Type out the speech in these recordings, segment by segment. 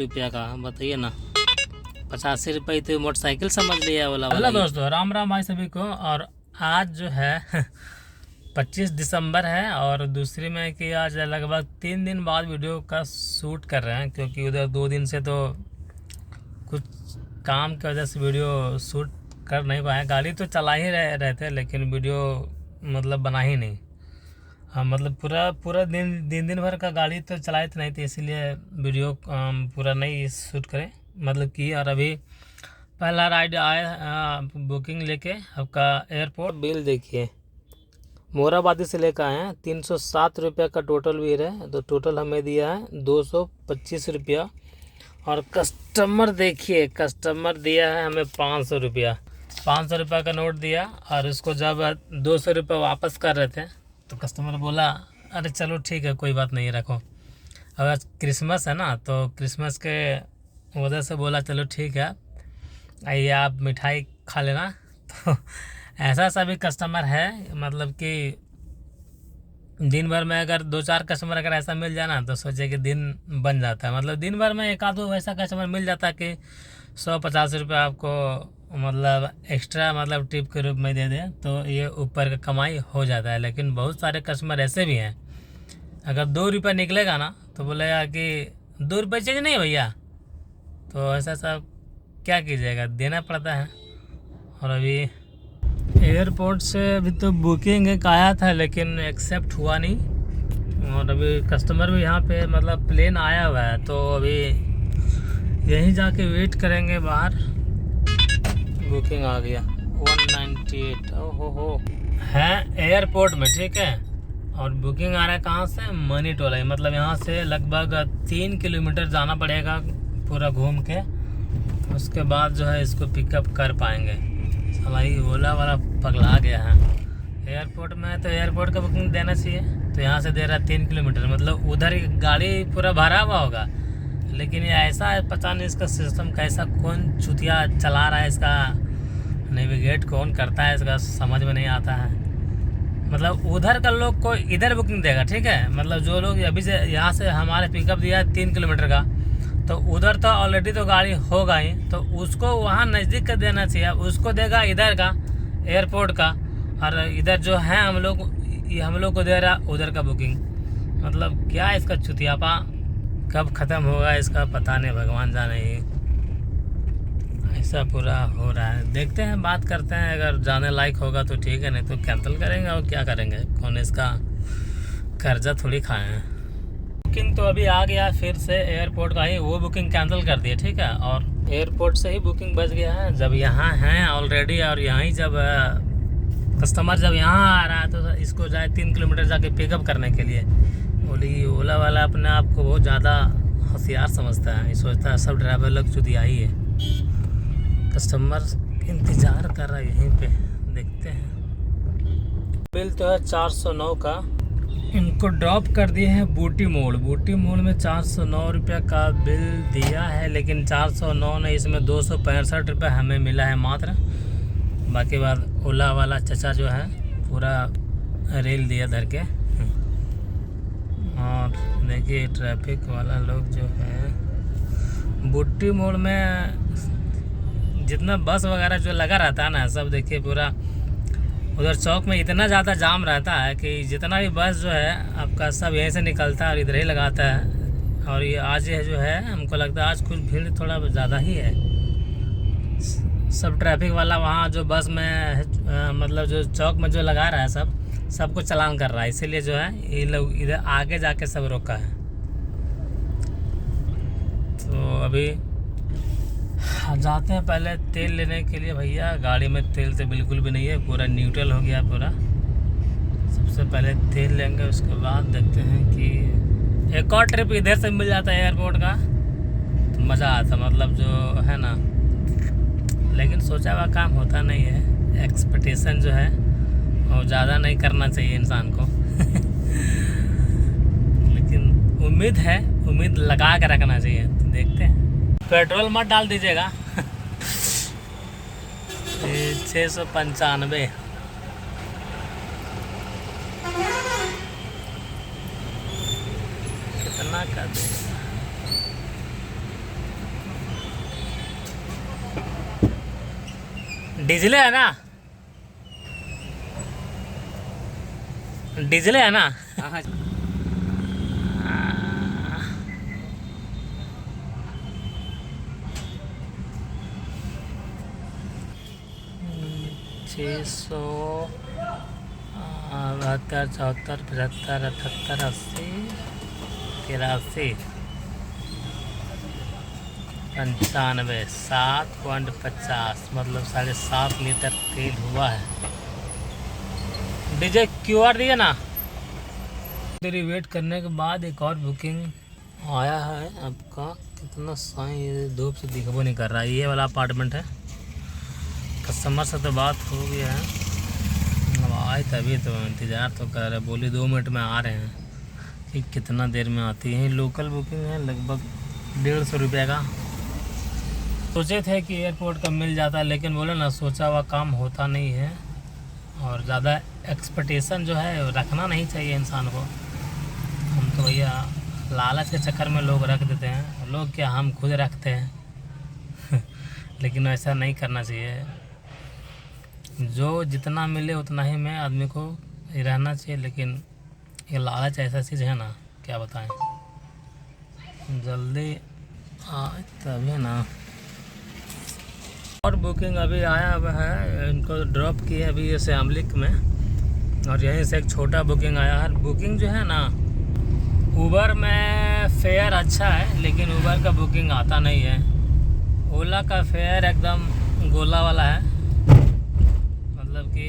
रुपया का बताइए ना। 85 रुपये तो मोटरसाइकिल समझ लिया वाला। हेलो दोस्तों, राम राम भाई सभी को। और आज जो है 25 दिसंबर है और दूसरी में कि आज लगभग 3 दिन बाद वीडियो का शूट कर रहे हैं, क्योंकि उधर 2 दिन से तो कुछ काम की वजह से वीडियो शूट कर नहीं पाए। गाड़ी तो चला ही रहे थे लेकिन वीडियो मतलब बना ही नहीं। हाँ, मतलब पूरा दिन भर का गाड़ी तो चलाए थे नहीं थे, इसीलिए वीडियो पूरा नहीं शूट करें मतलब कि। और अभी पहला राइड आया बुकिंग लेके आपका एयरपोर्ट। बिल देखिए, मोराबादी से लेकर आए हैं। 307 रुपये का टोटल बिल है, तो टोटल हमें दिया है 225 रुपया। और कस्टमर देखिए, कस्टमर दिया है हमें 500 रुपया। 500 रुपये का नोट दिया और उसको जब 200 रुपये वापस कर रहे थे तो कस्टमर बोला अरे चलो ठीक है, कोई बात नहीं, रखो। अगर क्रिसमस है ना, तो क्रिसमस के वजह से बोला चलो ठीक है, आइए आप मिठाई खा लेना। तो ऐसा सभी कस्टमर है, मतलब कि दिन भर में अगर 2-4 कस्टमर अगर ऐसा मिल जाए ना तो सोचे कि दिन बन जाता है। मतलब दिन भर में एक आध दो ऐसा कस्टमर मिल जाता है कि 150 रुपये आपको मतलब एक्स्ट्रा मतलब टिप के रूप में दे दे, तो ये ऊपर का कमाई हो जाता है। लेकिन बहुत सारे कस्टमर ऐसे भी हैं, अगर 2 रुपये निकलेगा ना तो बोलेगा कि 2 रुपये चेंज नहीं है भैया, तो ऐसा सब क्या कीजिएगा, देना पड़ता है। और अभी एयरपोर्ट से अभी तो बुकिंग एक आया था लेकिन एक्सेप्ट हुआ नहीं। और अभी कस्टमर भी यहाँ पे मतलब प्लेन आया हुआ है, तो अभी यहीं जाके वेट करेंगे बाहर। बुकिंग आ गया 198, ओहो है एयरपोर्ट में, ठीक है। और बुकिंग आ रहा है कहाँ से, मनी टोला। मतलब यहाँ से लगभग 3 किलोमीटर जाना पड़ेगा पूरा घूम के, उसके बाद जो है इसको पिकअप कर पाएंगे। साला ये ओला वाला पगला गया है। एयरपोर्ट में तो एयरपोर्ट का बुकिंग देना चाहिए, तो यहाँ से दे रहा है 3 किलोमीटर। मतलब उधर गाड़ी पूरा भरा हुआ होगा, लेकिन ये ऐसा है, पता नहीं इसका सिस्टम कैसा, कौन चुतिया चला रहा है, इसका नेविगेट कौन करता है, इसका समझ में नहीं आता है। मतलब उधर का लोग को इधर बुकिंग देगा, ठीक है। मतलब जो लोग अभी से यहाँ से हमारे पिकअप दिया है 3 किलोमीटर का, तो उधर तो ऑलरेडी तो गाड़ी होगा ही, तो उसको वहाँ नज़दीक का देना चाहिए। उसको देगा इधर का एयरपोर्ट का, और इधर जो है हम लोग को दे रहा उधर का बुकिंग। मतलब क्या इसका चुतियापा कब ख़त्म होगा इसका पता नहीं, भगवान जाने ही। ऐसा पूरा हो रहा है। देखते हैं, बात करते हैं, अगर जाने लायक होगा तो ठीक है, नहीं तो कैंसिल करेंगे। और क्या करेंगे, कौन इसका कर्जा थोड़ी खाए हैं। बुकिंग तो अभी आ गया फिर से एयरपोर्ट का ही, वो बुकिंग कैंसिल कर दिया, ठीक है। और एयरपोर्ट से ही बुकिंग बच गया है। जब यहाँ हैं ऑलरेडी, और यहाँ ही जब कस्टमर जब यहाँ आ रहा है तो इसको जाए 3 किलोमीटर जाके पिकअप करने के लिए। बोली ओला वाला अपने आप को बहुत ज़्यादा होशियार समझता है, सोचता है सब ड्राइवर लोग चुतिया ही है। कस्टमर इंतज़ार कर रहा है यहीं पे, देखते हैं। बिल तो है 409 का। इनको ड्रॉप कर दिए हैं बूटी मोड़ में 409 रुपये का बिल दिया है, लेकिन 409 नहीं, इसमें 265 रुपये हमें मिला है मात्र। बाकी बात ओला वाला चचा जो है पूरा रेल दिया धर के। और देखिए ट्रैफिक वाला लोग जो है बूटी मोड़ में जितना बस वगैरह जो लगा रहता है ना, सब देखिए पूरा उधर चौक में इतना ज़्यादा जाम रहता है कि जितना भी बस जो है आपका सब यहीं से निकलता है और इधर ही लगाता है। और ये आज ये जो है हमको लगता है आज कुछ भीड़ थोड़ा ज़्यादा ही है। सब ट्रैफिक वाला वहाँ जो बस में मतलब जो चौक में जो लगा रहा है सबको चालान कर रहा है, इसीलिए जो है ये लोग इधर आगे जाके सब रोका है। तो अभी जाते हैं पहले तेल लेने के लिए। भैया गाड़ी में तेल तो बिल्कुल भी नहीं है, पूरा न्यूट्रल हो गया पूरा। सबसे पहले तेल लेंगे, उसके बाद देखते हैं कि एक और ट्रिप इधर से मिल जाता है एयरपोर्ट का तो मज़ा आता, मतलब जो है ना। लेकिन सोचा हुआ काम होता नहीं है, एक्सपेक्टेशन जो है और ज़्यादा नहीं करना चाहिए इंसान को। लेकिन उम्मीद है, उम्मीद लगा के रखना चाहिए। तो देखते हैं, पेट्रोल मत डाल दीजिएगा। 695 कितना कर देगा। डीजल है ना, डीजल है ना। हाँ, छः सौ 72, 74, 75, 78, 80, 83, 95, 7.50 मतलब 7.5 लीटर तेल हुआ है। डीजे QR दिया ना। देरी वेट करने के बाद एक और बुकिंग आया है आपका। कितना साई धूप से दिखबो नहीं कर रहा है। ये वाला अपार्टमेंट है। कस्टमर से तो बात हो गया है, अब आए तभी तो इंतज़ार तो कर रहे। बोली 2 मिनट में आ रहे हैं कि कितना देर में आती है। लोकल बुकिंग है लगभग 150 रुपये का। सोचे थे कि एयरपोर्ट का मिल जाता, लेकिन बोले ना सोचा हुआ काम होता नहीं है। और ज़्यादा एक्सपेक्टेशन जो है रखना नहीं चाहिए इंसान को। हम तो भैया लालच के चक्कर में लोग रख देते हैं। लोग क्या, हम खुद रखते हैं लेकिन ऐसा नहीं करना चाहिए। जो जितना मिले उतना ही में आदमी को रहना चाहिए। लेकिन ये लालच ऐसा चीज़ है ना, क्या बताएं। जल्दी आए तभी ना। और बुकिंग अभी आया हुआ है, इनको ड्रॉप किए अभी ये श्यामलिक में। और यहीं से एक छोटा बुकिंग आया है। बुकिंग जो है ना, उबर में फेयर अच्छा है, लेकिन उबर का बुकिंग आता नहीं है। ओला का फेयर एकदम गोला वाला है, मतलब कि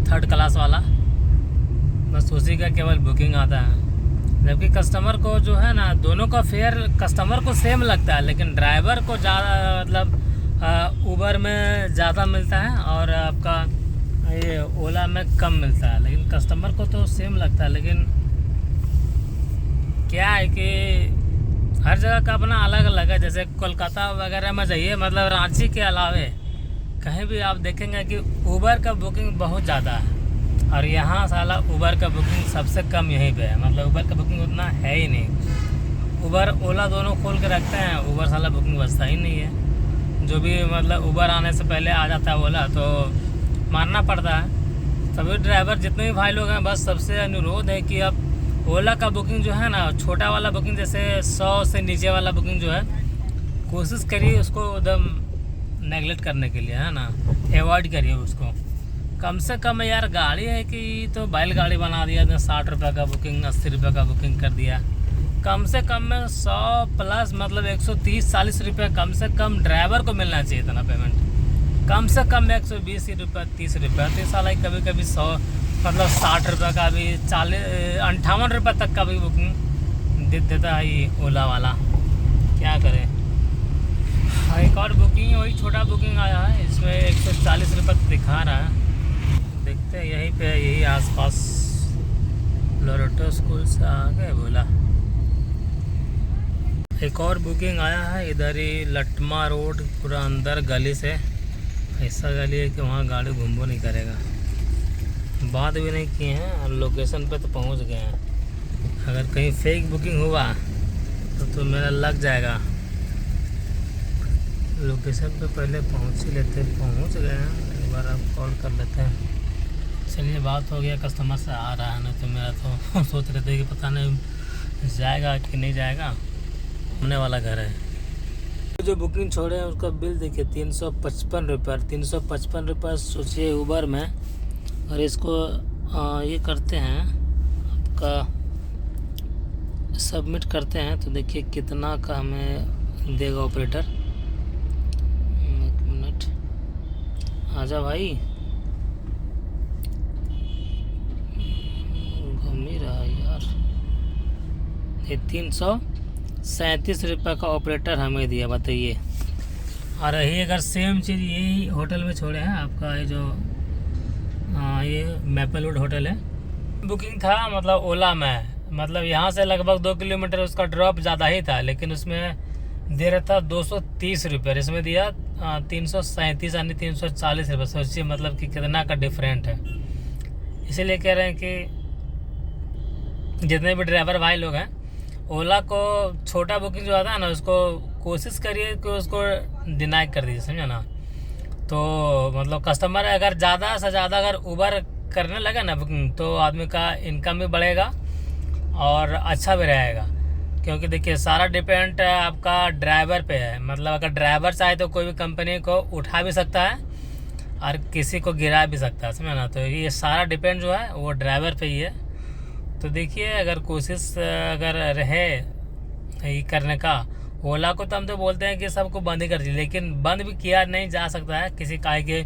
3rd क्लास वाला। बस उसी का केवल बुकिंग आता है। जबकि कस्टमर को जो है ना, दोनों का फेयर कस्टमर को सेम लगता है, लेकिन ड्राइवर को ज़्यादा मतलब उबर में ज़्यादा मिलता है और आपका ये ओला में कम मिलता है। लेकिन कस्टमर को तो सेम लगता है। लेकिन क्या है कि हर जगह का अपना अलग अलग है। जैसे कोलकाता वगैरह में जाइए, मतलब रांची के अलावे कहीं भी आप देखेंगे कि उबर का बुकिंग बहुत ज़्यादा है। और यहाँ साला उबर का बुकिंग सबसे कम यहीं पे है। मतलब उबर का बुकिंग उतना है ही नहीं। उबर ओला दोनों खोल के रखते हैं, उबर साला बुकिंग बचता ही नहीं है। जो भी मतलब उबर आने से पहले आ जाता है ओला, तो मानना पड़ता है। सभी ड्राइवर जितने भी भाई लोग हैं, बस सबसे अनुरोध है कि अब ओला का बुकिंग जो है ना, छोटा वाला बुकिंग जैसे 100 से नीचे वाला बुकिंग जो है, कोशिश करिए उसको एकदम नेगलेक्ट करने के लिए, है ना, अवॉइड करिए उसको। कम से कम यार, गाड़ी है कि तो बैलगाड़ी बना दिया, 60 रुपये का बुकिंग, 80 रुपये का बुकिंग कर दिया। कम से कम में 100 प्लस मतलब 130-140 रुपये कम से कम ड्राइवर को मिलना चाहिए इतना पेमेंट। कम से कम 120 रुपये, 30 रुपये। तो साला कभी कभी 100 मतलब 60 रुपये का भी, 58 रुपये तक का भी बुकिंग दे देता है ये ओला वाला। क्या करें। एक और बुकिंग, वही छोटा बुकिंग आया है, इसमें 140 रुपये दिखा रहा है। देखते हैं यहीं पे, यही आसपास लोरेटो स्कूल से आगे बोला। एक और बुकिंग आया है इधर ही लटमा रोड, पूरा अंदर गली से। ऐसा गली है कि वहाँ गाड़ी घूमबो नहीं करेगा। बात भी नहीं किए हैं और लोकेशन पे तो पहुँच गए हैं। अगर कहीं फेक बुकिंग हुआ तो मेरा लग जाएगा। लोकेशन पे पहले पहुँच ही लेते। पहुँच गए हैं, एक बार आप कॉल कर लेते हैं। चलिए, बात हो गया, कस्टमर से आ रहा है। नहीं तो मेरा तो सोच रहे थे कि पता नहीं जाएगा कि नहीं जाएगा। होने वाला घर है। जो बुकिंग छोड़े हैं उसका बिल देखिए 355 रुपये। 355 रुपये सोचिए उबर में। और इसको ये करते हैं, आपका सबमिट करते हैं, तो देखिए कितना का हमें देगा ऑपरेटर। 1 मिनट, आजा भाई, घूम ही रहा यार। ये 337 रुपये का ऑपरेटर हमें दिया, बताइए। और यही अगर सेम चीज़ यही होटल में छोड़े हैं, आपका ये जो ये मैपलवुड होटल है, बुकिंग था मतलब ओला में, मतलब यहाँ से लगभग 2 किलोमीटर उसका ड्रॉप ज़्यादा ही था, लेकिन उसमें दे रहा था 230 रुपये। इसमें दिया 337 यानी 340 रुपये। सोचिए मतलब कि कितना का डिफरेंट है। इसीलिए कह रहे हैं कि जितने भी ड्राइवर भाई लोग हैं, ओला को छोटा बुकिंग जो आता है ना, उसको कोशिश करिए कि उसको डिनाई कर दीजिए, समझा ना। तो मतलब कस्टमर अगर ज़्यादा से ज़्यादा अगर उबर करने लगे ना बुकिंग, तो आदमी का इनकम भी बढ़ेगा और अच्छा भी रहेगा। क्योंकि देखिए सारा डिपेंड आपका ड्राइवर पे है। मतलब अगर ड्राइवर चाहे तो कोई भी कंपनी को उठा भी सकता है और किसी को गिरा भी सकता है, समझे ना। तो ये सारा डिपेंड जो है वो ड्राइवर पे ही है। तो देखिए अगर कोशिश अगर रहे ये करने का, ओला को तो हम तो बोलते हैं कि सबको बंद ही कर दीजिए, लेकिन बंद भी किया नहीं जा सकता है। किसी का है कि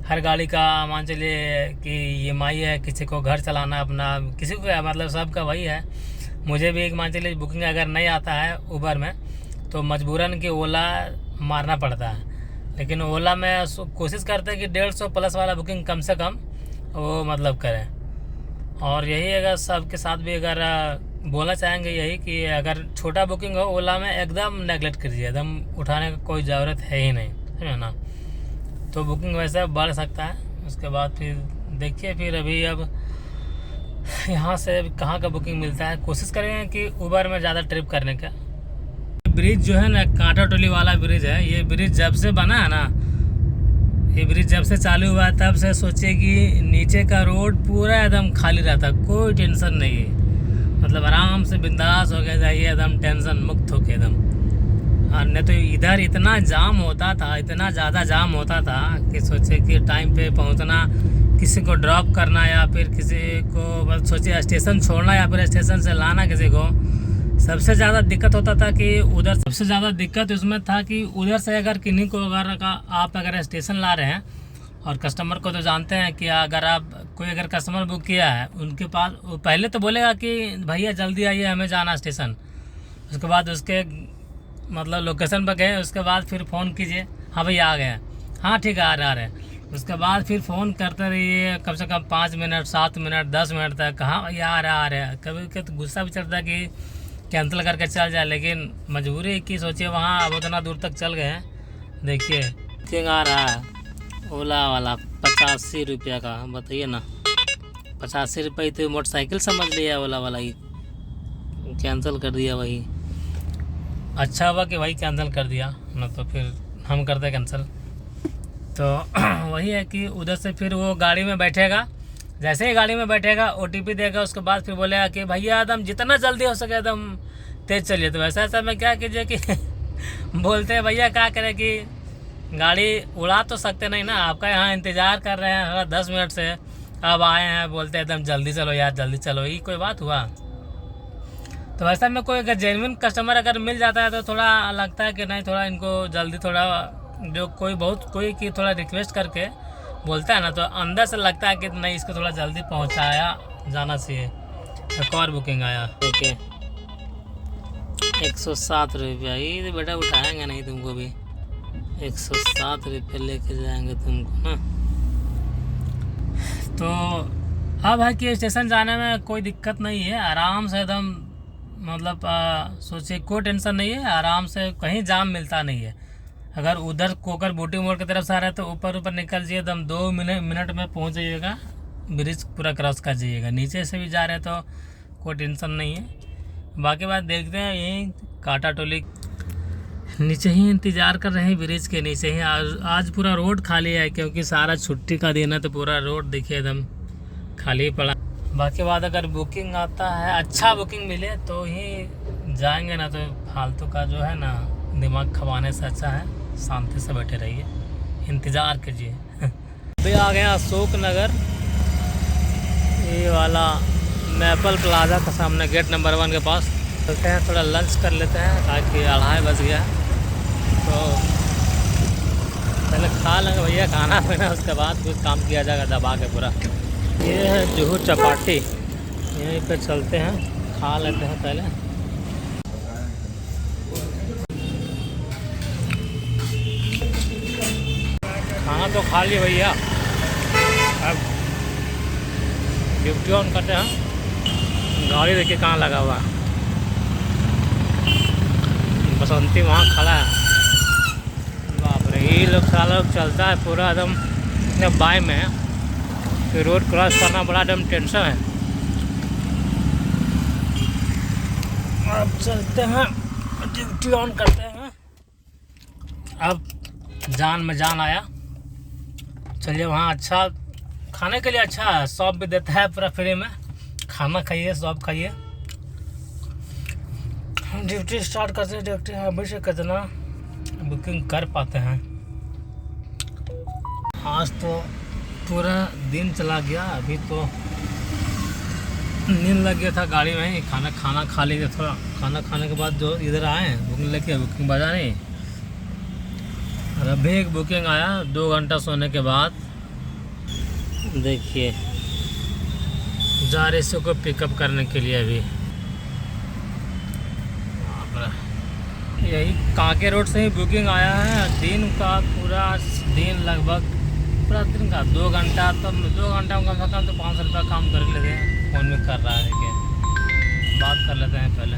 हर गाड़ी का मान चलिए कि EMI है, किसी को घर चलाना अपना, किसी को मतलब सबका वही है। मुझे भी एक मान चलिए बुकिंग अगर नहीं आता है उबर में, तो मजबूरन कि ओला मारना पड़ता है। लेकिन ओला में कोशिश करते हैं कि 150 प्लस वाला बुकिंग कम से कम वो मतलब करें। और यही अगर सबके साथ भी अगर बोलना चाहेंगे यही कि अगर छोटा बुकिंग हो ओला में एकदम नेगलेक्ट कीजिए, एकदम उठाने का कोई ज़रूरत है ही नहीं, है ना। तो बुकिंग वैसे बढ़ सकता है। उसके बाद फिर देखिए फिर अभी अब यहाँ से कहाँ का बुकिंग मिलता है। कोशिश करेंगे कि उबर में ज़्यादा ट्रिप करने का। ब्रिज जो है ना कांटा टोली वाला ब्रिज है। ये ब्रिज जब से बना है ना, ये ब्रिज जब से चालू हुआ है तब से सोचिए कि नीचे का रोड पूरा एकदम खाली रहता, कोई टेंशन नहीं है। मतलब आराम से बिंदास हो गया जाइए, एकदम टेंशन मुक्त हो के एकदम। और नहीं तो इधर इतना जाम होता था, इतना ज़्यादा जाम होता था कि सोचे कि टाइम पे पहुंचना, किसी को ड्रॉप करना या फिर किसी को बस सोचिए स्टेशन छोड़ना या फिर स्टेशन से लाना किसी को। सबसे ज़्यादा दिक्कत होता था कि उधर, सबसे ज़्यादा दिक्कत उसमें था कि उधर से अगर किन्हीं को अगर आप अगर स्टेशन ला रहे हैं, और कस्टमर को तो जानते हैं कि अगर आप कोई अगर कस्टमर बुक किया है उनके पास, वो पहले तो बोलेगा कि भैया जल्दी आइए हमें जाना स्टेशन। उसके बाद उसके मतलब लोकेशन पर गए, उसके बाद फिर फ़ोन कीजिए, हाँ भैया आ गए हैं, हाँ ठीक है आ रहे हैं। उसके बाद फिर फ़ोन करते रहिए कम से कम 5 मिनट 7 मिनट 10 मिनट तक, कहाँ भैया आ रहे हैं। कभी कभी तो गुस्सा भी चढ़ता है कि कैंसिल करके चल जाए, लेकिन मजबूरी की सोचिए वहाँ अब उतना दूर तक चल गए हैं। देखिए बुकिंग आ रहा है ओला वाला 85 रुपया का, बताइए ना। 85 रुपये तो मोटरसाइकिल समझ लिया ओला वाला ही, कैंसिल कर दिया वही। अच्छा हुआ कि वही कैंसिल कर दिया, ना तो फिर हम करते कैंसिल। तो वही है कि उधर से फिर वो गाड़ी में बैठेगा, जैसे ही गाड़ी में बैठेगा OTP देगा, उसके बाद फिर बोलेगा कि भैया एकदम जितना जल्दी हो सके एकदम तेज़ चलिए। तो वैसा ऐसा में क्या कीजिए कि बोलते हैं भैया क्या करें कि गाड़ी उड़ा तो सकते नहीं ना, आपका यहाँ इंतज़ार कर रहे हैं 10 मिनट से, अब आए हैं, बोलते हैं एकदम जल्दी चलो यार जल्दी चलो। ये कोई बात हुआ? तो वैसा में कोई अगर जेन्युइन कस्टमर अगर मिल जाता है तो थोड़ा लगता है कि नहीं, थोड़ा इनको जल्दी, थोड़ा जो कोई बहुत कोई की थोड़ा रिक्वेस्ट करके बोलता है ना, तो अंदर से लगता है कि नहीं इसको थोड़ा जल्दी पहुंचाया जाना चाहिए। एक और बुकिंग आया, देखिए 107 रुपया। ये तो बेटा उठाएंगे नहीं तुमको भी, 107 रुपये लेके जाएंगे तुमको ना। तो अब है कि स्टेशन जाने में कोई दिक्कत नहीं है, आराम से एकदम मतलब सोचिए कोई टेंशन नहीं है, आराम से कहीं जाम मिलता नहीं है। अगर उधर कोकर बूटी मोड़ की तरफ से आ रहा है तो ऊपर निकल जाइए, एकदम 2 मिनट में पहुंच जाइएगा, ब्रिज पूरा क्रॉस कर जाइएगा। नीचे से भी जा रहे हैं तो कोई टेंशन नहीं है। बाकी बात देखते हैं, यहीं कांटा टोली नीचे ही इंतज़ार कर रहे हैं, ब्रिज के नीचे ही। आज पूरा रोड खाली है क्योंकि सारा छुट्टी का दिन है, तो पूरा रोड देखिए एकदम खाली पड़ा। बाकी बात अगर बुकिंग आता है, अच्छा बुकिंग मिले तो ही जाएंगे, ना तो फालतू का जो है ना दिमाग खवाने से अच्छा है शांति से बैठे रहिए, इंतज़ार कीजिए। अभी आ गए अशोक नगर, ये वाला मैपल प्लाजा का सामने गेट नंबर 1 के पास। चलते हैं थोड़ा लंच कर लेते हैं, ताकि 2:30 बज गया। तो पहले खा लेंगे भैया खाना पीना, उसके बाद कुछ काम किया जाएगा दबा के पूरा। ये है जुहू चपाटी, यहीं पे चलते हैं, खा लेते हैं पहले। खाना तो खा लिए भैया, अब ड्यूटी ऑन करते हैं। गाड़ी देखिए कहाँ लगा हुआ है, बसंती वहाँ खड़ा है। बाप रे, ये लोग सारा लोग चलता है पूरा एकदम बाय में, फिर रोड क्रॉस करना बड़ा एकदम टेंशन है। अब चलते हैं, ड्यूटी ऑन करते हैं। अब जान में जान आया, चलिए वहाँ अच्छा खाने के लिए अच्छा है, शॉप भी देता है पूरा फ्री में, खाना खाइए शॉप खाइए। ड्यूटी स्टार्ट करते हैं, देखते हैं अभी से कितना बुकिंग कर पाते हैं। आज तो पूरा दिन चला गया, अभी तो नींद लग गया था गाड़ी में ही। खाना खा लिए थोड़ा, खाना खाने के बाद जो इधर आए बुकिंग लेके, बुकिंग बजा नहीं। और अभी एक बुकिंग आया 2 घंटा सोने के बाद। देखिए जा रहे इसी को पिकअप करने के लिए। अभी यही कांके रोड से ही बुकिंग आया है। दिन का पूरा दिन, लगभग पूरा दिन का 2 घंटा, तो 2 घंटा में कम से कम तो 500 रुपया काम कर लेते हैं। फ़ोन में कर रहा है कि बात कर लेते हैं पहले।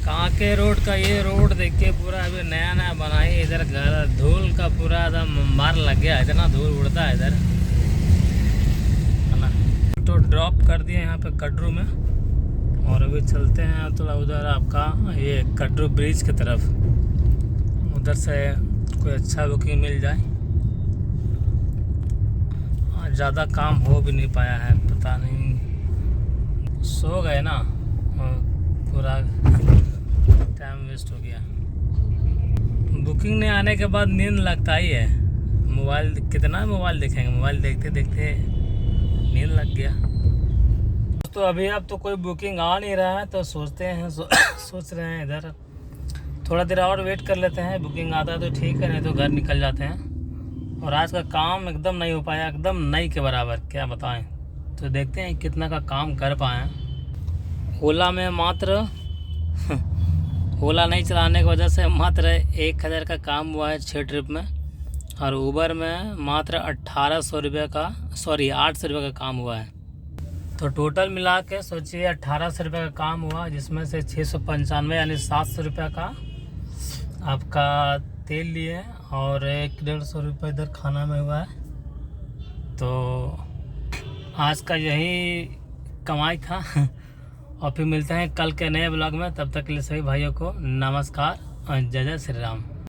कांके रोड का ये रोड देखिए पूरा अभी नया नया बना है। इधर घर धूल का पूरा एकदम मार लग गया, इतना धूल उड़ता है इधर, है ना। तो ड्रॉप कर दिए यहाँ पे कटरू में, और अभी चलते हैं थोड़ा उधर आपका ये कटरू ब्रिज की तरफ। उधर से कोई अच्छा बुकिंग मिल जाए। ज़्यादा काम हो भी नहीं पाया है, पता नहीं सो गए ना, पूरा टाइम वेस्ट हो गया। बुकिंग नहीं आने के बाद नींद लगता ही है। मोबाइल कितना मोबाइल देखेंगे, मोबाइल देखते देखते नींद लग गया। तो अभी अब तो कोई बुकिंग आ नहीं रहा है, तो सोचते हैं सोच रहे हैं इधर थोड़ा देर और वेट कर लेते हैं। बुकिंग आता है तो ठीक है, नहीं तो घर निकल जाते हैं। और आज का काम एकदम नहीं हो पाया, एकदम नहीं के बराबर, क्या बताएं। तो देखते हैं कितना का काम कर पाए। ओला में मात्र ओला नहीं चलाने की वजह से मात्र 1000 का काम हुआ है 6 ट्रिप में, और उबर में मात्र 800 रुपये का काम हुआ है। तो टोटल मिला के सोचिए 1800 रुपये का काम हुआ, जिसमें से 695 यानी 700 रुपये का आपका तेल लिए, और 150 रुपये इधर खाना में हुआ है। तो आज का यही कमाई था। और फिर मिलते हैं कल के नए ब्लॉग में। तब तक के लिए सभी भाइयों को नमस्कार और जय जय श्री राम।